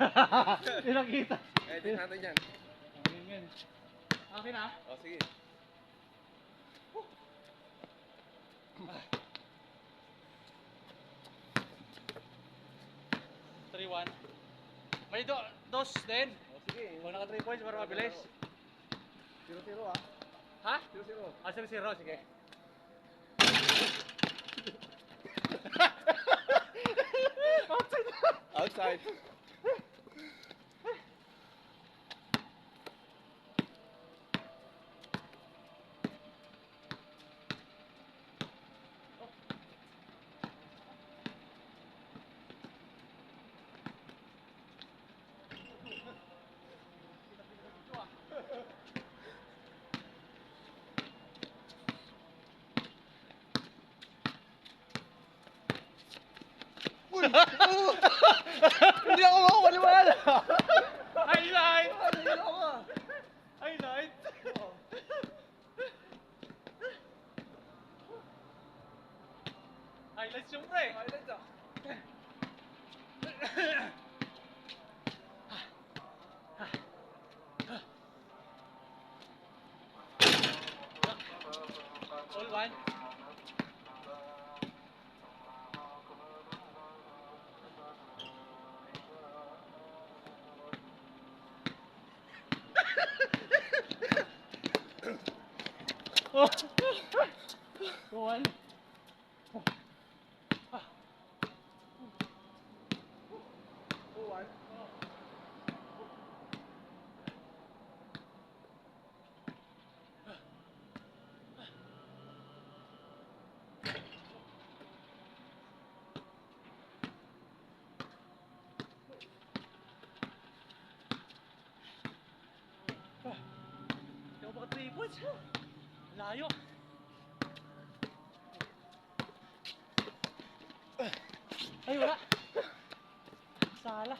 Hindi nakita. Edit natin yan. Ganyan. Akin na. O, sige. 3-1. May dos din. O, sige. Kung naka 3 points para mabilis. 0-0 ah. Ha? 0-0. Ah, 0-0. Sige. Outside. Hindi ako makapaniwala. Highlight! Hindi ako ah. Highlight! Highlight siyempre. Highlights ah. All one. Oh. Go on. Hindi ako baka 3 points. Layo. Ay, wala. Sala.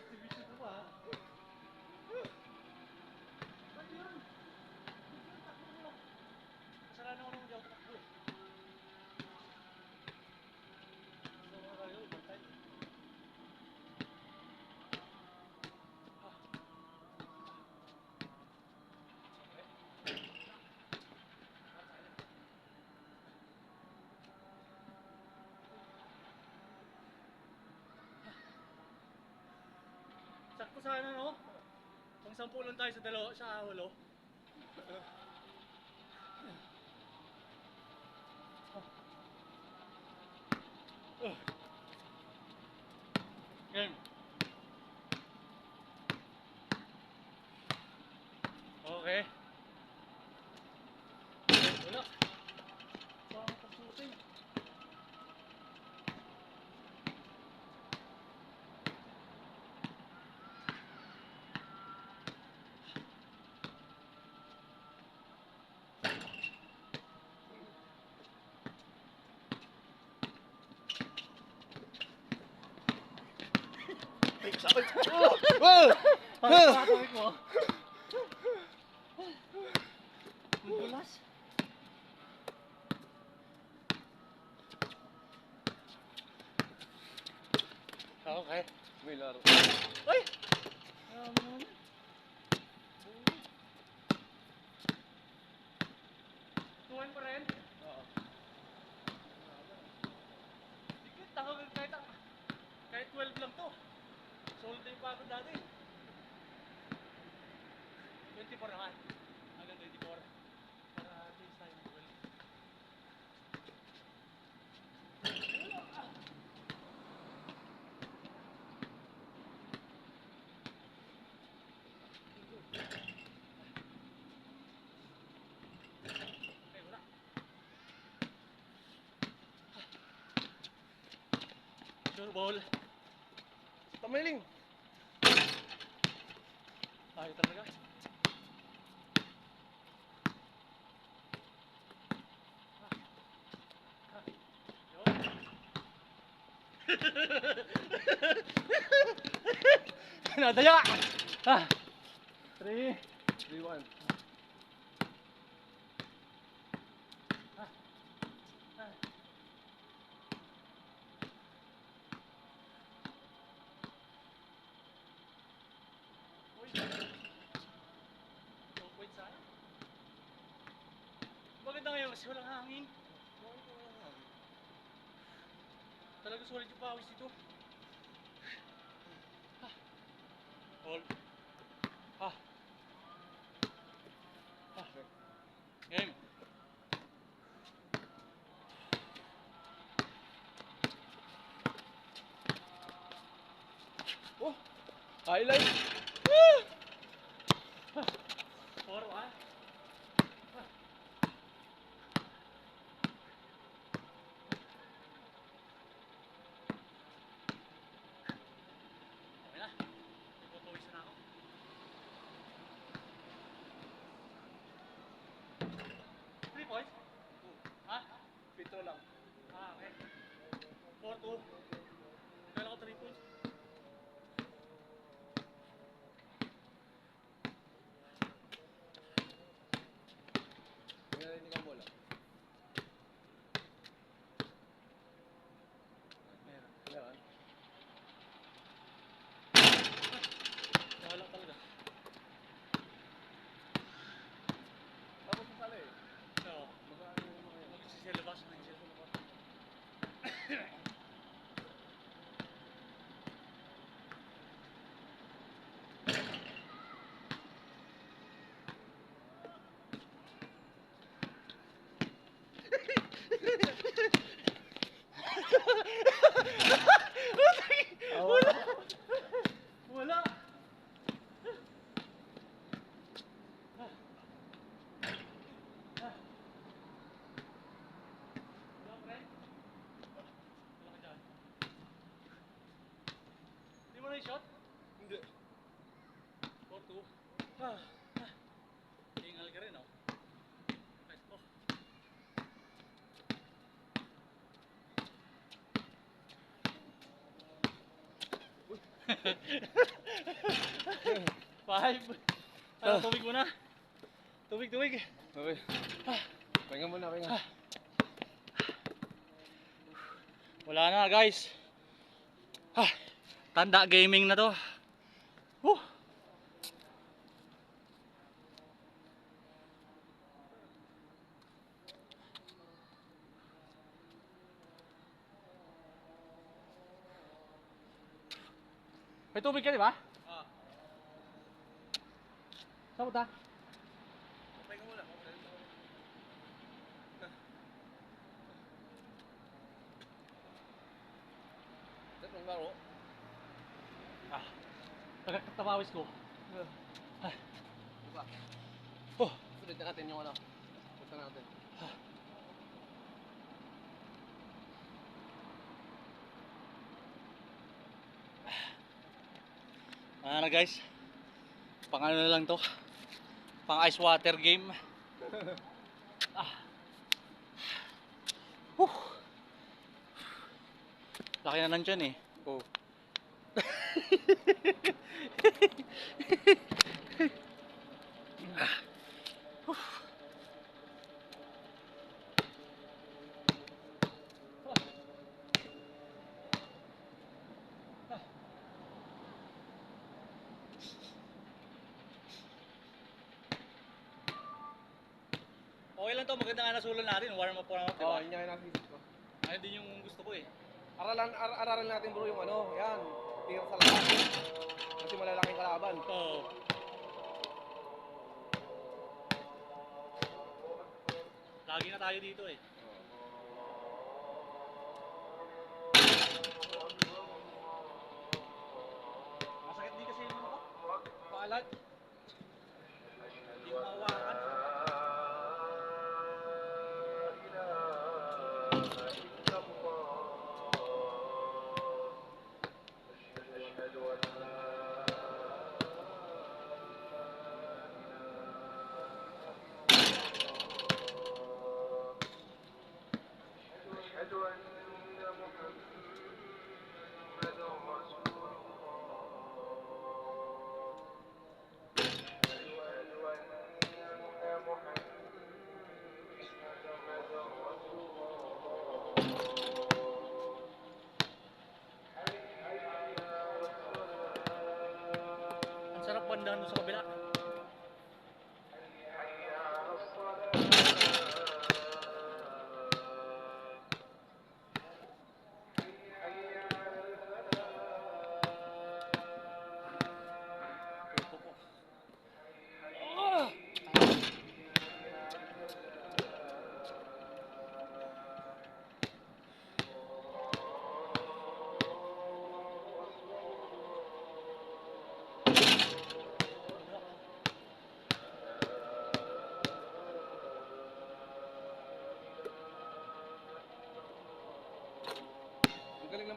Division ko pa. Kasalanan ko nung hindi ako takbo eh. Sakto sana no? Pang 10 lang tayo sa dalawa, sa hulo. Game. Okay. Wala. Saan pasutin? Ay, sakit. Oh! Parang kakawit mo. Ang bulas. Okay. May laro. Ay! Alam mo naman. Tuwan pa rin? Oo. Dikit, kahit 12 lang to. Sold day pa ako dati. 24 naman. Hanggang 24. Para taste tayo ng 12. Okay, wala. Sure ball. Tamiling. Tayo talaga. Nadaya! Ah! 3. 3-1. lang kasi walang hangin. Talaga solid yung pawis dito. Hold. Ah. Ah. Game. Oh! Highlight! Four, ah. Okay na. Pupawisan na ako. 3 points? Ha? Pitro lang. Ah, okay. 4-2. Kailan ko 3 points? May narinig ang bola. Meron. Meron. Wala talaga. Tapos sa sala eh. Oo. Mag-ano yung mga yun. Magsisilabas na yung silabas. Wala! Wala! Wala, friend? Wala ka dyan. Hindi mo na i-shot? Hindi. 4-2. Hingal ka rin, oh. Nice po. Five. Ano, tubig muna. Tubig. Okay. Pahinga muna, pahinga. Wala na, guys. Tanda gaming na to. Woo. May tubig ka, di ba? Ah. Saan punta? Pahinga muna. Saan ang laro? Tagapawis ko. Diba? Oh. Sulit na natin yung ano. Punta natin. Ano guys? Pang ano na lang to. Pang ice water game. Laki na lang dyan eh. Oh. Okay lang to, maganda nga nasulan natin. Warm up natin, Oh, diba? yun yung nakikita ko. Ayun din yung gusto ko eh. Aralan natin bro yung ano, yan. Tira sa lahat. Kasi malalaking kalaban. Oo. Lagi na tayo dito eh. Masakit din kasi yung ano ko. Paalag. Hindi ko mahawakan.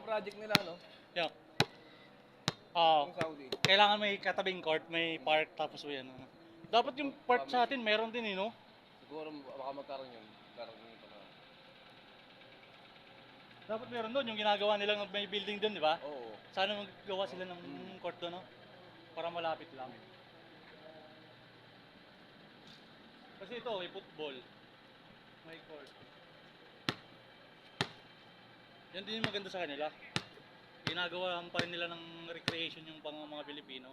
project nila, no? Yeah. Ah, Yung Saudi. kailangan may katabing court, may park, tapos yan. Dapat yung park sa atin, meron din no? Siguro baka magkaroon yun. Magkaroon yun pa na. Dapat meron doon, yung ginagawa nilang may building doon, di ba? Oo. Sana maggawa sila ng court doon, no? Para malapit lang. Kasi ito, may football. May court. Yan din yung maganda sa kanila. Ginagawa pa rin nila ng recreation yung pang mga Pilipino.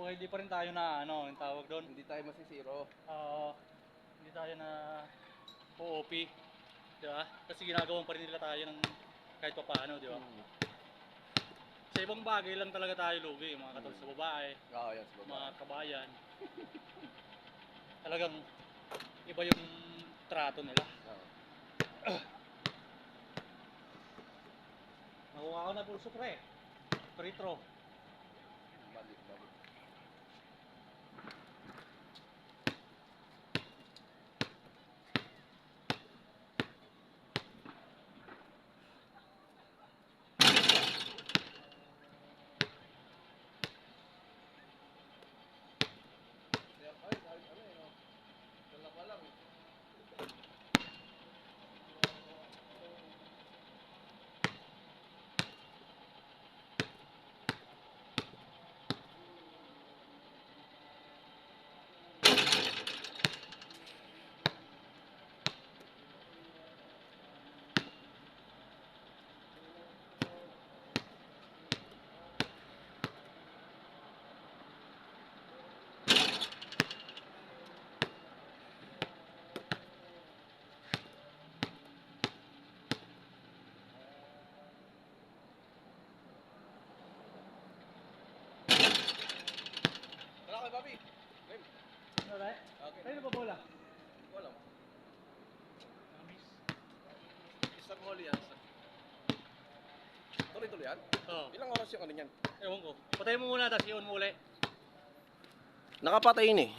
Baka hindi pa rin tayo na ano, yung tawag doon. Hindi tayo masisiro. Hindi tayo na OOP, di ba? Kasi ginagawa pa rin nila tayo ng kahit pa paano, di ba? Sa ibang bagay lang talaga tayo lugi, mga katulad sa babae, Oo, yan sa baba. mga kabayan. Talagang iba yung trato nila. Oo. Nakuha ko na pulso pre. Free throw. Balik. Dalawa lang. Wala kay Bobby. Game. Alright. Okay. Tayo na ba bola? Wala. Miss. Isang huli yan. Tuloy-tuloy yan? Oo. Ilang oras yung ano yan? Ewan ko. Patayin mo muna, tapos i-on mo uli. Nakapatay yun eh.